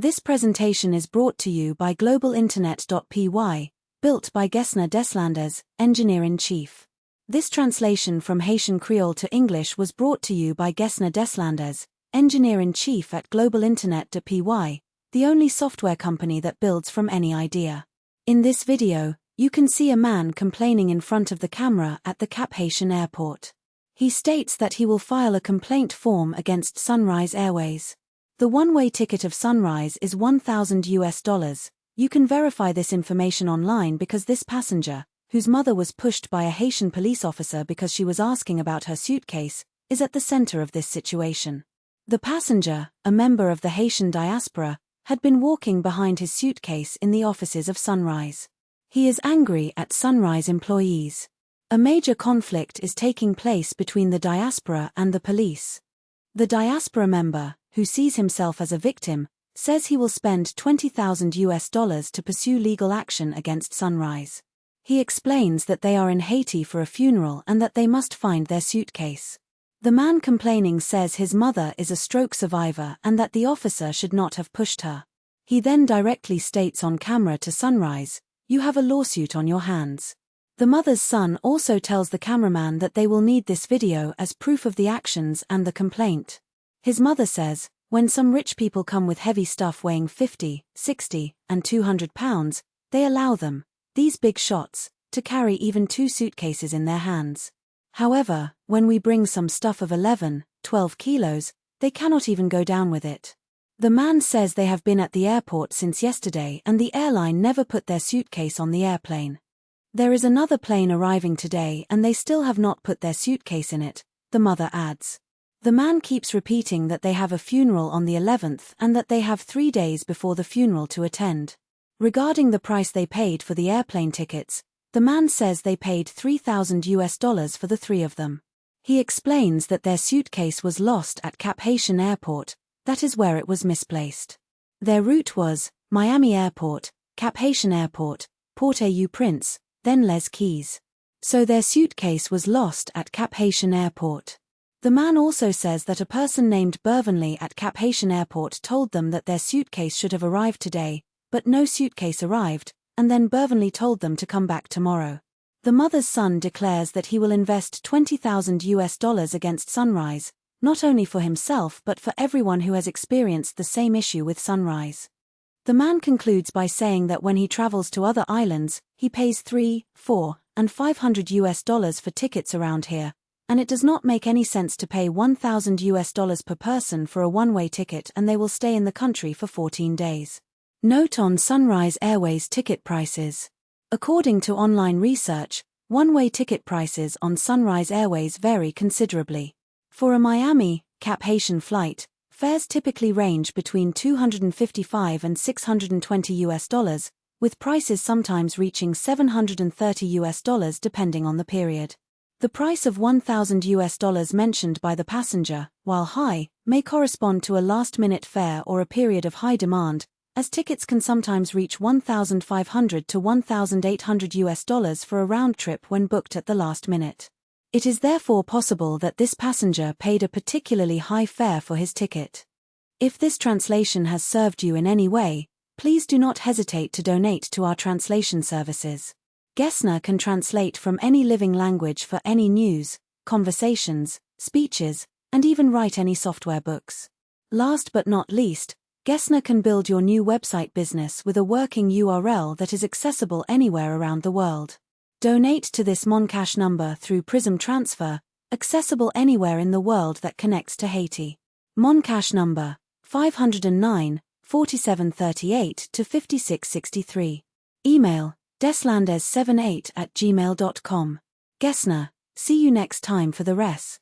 This presentation is brought to you by Globalinternet.py, built by Gesner Deslandes, Engineer-in-Chief. This translation from Haitian Creole to English was brought to you by Gesner Deslandes, Engineer-in-Chief at Globalinternet.py, the only software company that builds from any idea. In this video, you can see a man complaining in front of the camera at the Cap-Haïtien airport. He states that he will file a complaint form against Sunrise Airways. The one-way ticket of Sunrise is $1,000. You can verify this information online because this passenger, whose mother was pushed by a Haitian police officer because she was asking about her suitcase, is at the center of this situation. The passenger, a member of the Haitian Diaspora, had been walking behind his suitcase in the offices of Sunrise. He is angry at Sunrise employees. A major conflict is taking place between the Diaspora and the police. The Diaspora member, who sees himself as a victim, says he will spend $20,000 to pursue legal action against Sunrise. He explains that they are in Haiti for a funeral and that they must find their suitcase. The man complaining says his mother is a stroke survivor and that the officer should not have pushed her. He then directly states on camera to Sunrise, "You have a lawsuit on your hands." The mother's son also tells the cameraman that they will need this video as proof of the actions and the complaint. His mother says, when some rich people come with heavy stuff weighing 50, 60, and 200 pounds, they allow them, these big shots, to carry even 2 suitcases in their hands. However, when we bring some stuff of 11, 12 kilos, they cannot even go down with it. The man says they have been at the airport since yesterday and the airline never put their suitcase on the airplane. There is another plane arriving today and they still have not put their suitcase in it, the mother adds. The man keeps repeating that they have a funeral on the 11th and that they have 3 days before the funeral to attend. Regarding the price they paid for the airplane tickets, the man says they paid $3,000 for the 3 of them. He explains that their suitcase was lost at Cap-Haïtien airport, that is where it was misplaced. Their route was Miami Airport, Cap-Haïtien Airport, Port-au-Prince, then Les Keys. So their suitcase was lost at Cap-Haïtien Airport. The man also says that a person named Bervenley at Cap-Haïtien Airport told them that their suitcase should have arrived today, but no suitcase arrived, and then Bervenley told them to come back tomorrow. The mother's son declares that he will invest $20,000 against Sunrise, not only for himself but for everyone who has experienced the same issue with Sunrise. The man concludes by saying that when he travels to other islands, he pays $300, $400, and $500 for tickets around here, and it does not make any sense to pay $1,000 per person for a one-way ticket and they will stay in the country for 14 days. Note on Sunrise Airways ticket prices. According to online research, one-way ticket prices on Sunrise Airways vary considerably. For a Miami, Cap-Haïtien flight, fares typically range between $255 and $620, with prices sometimes reaching $730 depending on the period. The price of $1,000 mentioned by the passenger, while high, may correspond to a last-minute fare or a period of high demand, as tickets can sometimes reach $1,500 to $1,800 for a round trip when booked at the last minute. It is therefore possible that this passenger paid a particularly high fare for his ticket. If this translation has served you in any way, please do not hesitate to donate to our translation services. Gesner can translate from any living language for any news, conversations, speeches, and even write any software books. Last but not least, Gesner can build your new website business with a working URL that is accessible anywhere around the world. Donate to this MonCash number through Prism Transfer, accessible anywhere in the world that connects to Haiti. MonCash number 509 4738 to 5663. Email deslandes78@gmail.com. Gesner, see you next time for the rest.